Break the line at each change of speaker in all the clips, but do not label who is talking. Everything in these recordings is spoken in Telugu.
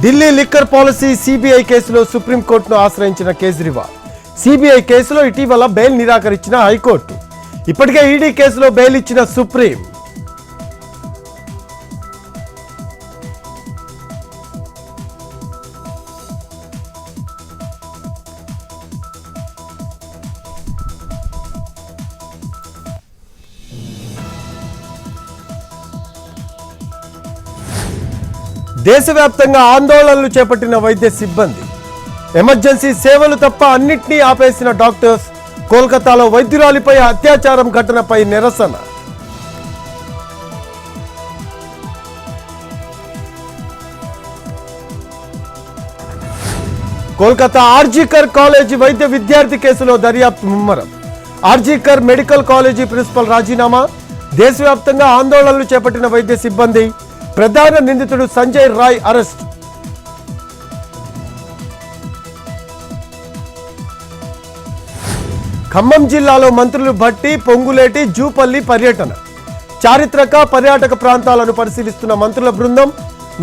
ఢిల్లీ లిక్కర్ పాలసీ సిబిఐ కేసులో సుప్రీంకోర్టును ఆశ్రయించిన కేజ్రీవాల్. సిబిఐ కేసులో ఇటీవల బెయిల్ నిరాకరించిన హైకోర్టు. ఇప్పటికే ఈడీ కేసులో బెయిల్ ఇచ్చిన సుప్రీం. దేశవ్యాప్తంగా ఆందోళనలు చేపట్టిన వైద్య సిబ్బంది. ఎమర్జెన్సీ సేవలు తప్ప అన్నింటినీ ఆపేసిన డాక్టర్స్. కోల్కతాలో వైద్యురాలిపై అత్యాచారం ఘటనపై నిరసన. కోల్కతా ఆర్జీకర్ కాలేజీ వైద్య విద్యార్థి కేసులో దర్యాప్తు ముమ్మరం. ఆర్జీకర్ మెడికల్ కాలేజీ ప్రిన్సిపల్ రాజీనామా. దేశవ్యాప్తంగా ఆందోళనలు చేపట్టిన వైద్య సిబ్బంది. ప్రధాన నిందితుడు సంజయ్ రాయ్ అరెస్ట్. ఖమ్మం జిల్లాలో మంత్రులు భట్టి, పొంగులేటి, జూపల్లి పర్యటన. చారిత్రక పర్యాటక ప్రాంతాలను పరిశీలిస్తున్న మంత్రుల బృందం.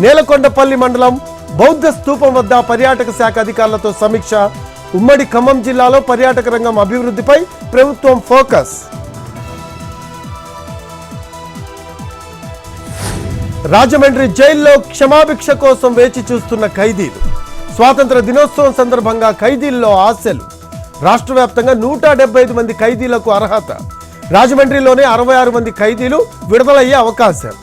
నేలకొండపల్లి మండలం బౌద్ధ స్తూపం వద్ద పర్యాటక శాఖ అధికారులతో సమీక్ష. ఉమ్మడి ఖమ్మం జిల్లాలో పర్యాటక రంగం అభివృద్ధిపై ప్రభుత్వం ఫోకస్. రాజమండ్రి జైల్లో క్షమాభిక్ష కోసం వేచి చూస్తున్న ఖైదీలు. స్వాతంత్ర దినోత్సవం సందర్భంగా ఖైదీల్లో ఆశలు. రాష్ట్ర వ్యాప్తంగా 175 మంది ఖైదీలకు అర్హత. రాజమండ్రిలోనే 66 మంది ఖైదీలు విడుదలయ్యే అవకాశం.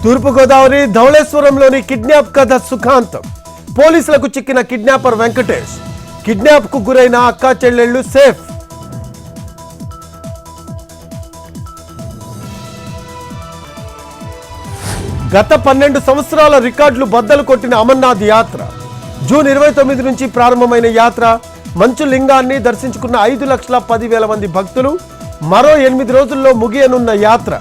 తూర్పుగోదావరి ధవళేశ్వరంలోని కిడ్నాప్ కథ సుఖాంతం. పోలీసులకు చిక్కిన కిడ్నాపర్ వెంకటేష్. కిడ్నాప్ కు గురైన అక్కా చెల్లెళ్లు సేఫ్. గత 12 సంవత్సరాల రికార్డులు బద్దలు కొట్టిన అమర్నాథ్ యాత్ర. జూన్ 29 నుంచి ప్రారంభమైన యాత్ర. మంచు లింగాన్ని దర్శించుకున్న 5,10,000 మంది భక్తులు. మరో 8 రోజుల్లో ముగియనున్న యాత్ర.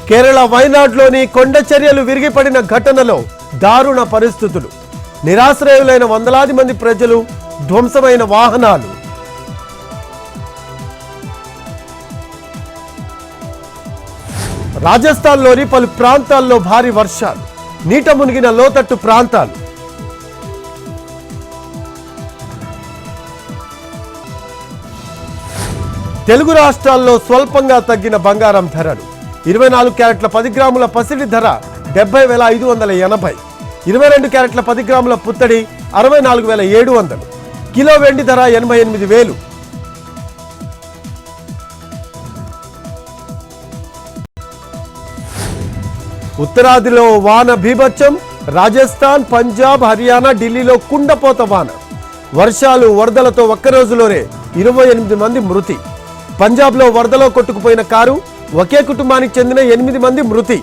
కేరళ వైనాడ్లోని కొండ చర్యలు విరిగిపడిన ఘటనలో దారుణ పరిస్థితులు. నిరాశ్రయులైన వందలాది మంది ప్రజలు. ధ్వంసమైన వాహనాలు. రాజస్థాన్లోని పలు ప్రాంతాల్లో భారీ వర్షాలు. నీట మునిగిన లోతట్టు ప్రాంతాలు. తెలుగు రాష్ట్రాల్లో స్వల్పంగా తగ్గిన బంగారం ధరలు. 24 క్యారెట్ల 10 గ్రాముల పసిడి ధర 70,580. 22 క్యారెట్ల 10 గ్రాముల పుత్తడి 64,700. కిలో వెండి ధర 88,000. ఉత్తరాదిలో వాన బీభత్సం. రాజస్థాన్, పంజాబ్, హర్యానా, ఢిల్లీలో కుండపోత వాన. వర్షాలు, వరదలతో ఒక్కరోజులోనే 28 మంది మృతి. పంజాబ్లో వరదలో కొట్టుకుపోయిన కారు. ఒకే కుటుంబానికి చెందిన 8 మంది మృతి.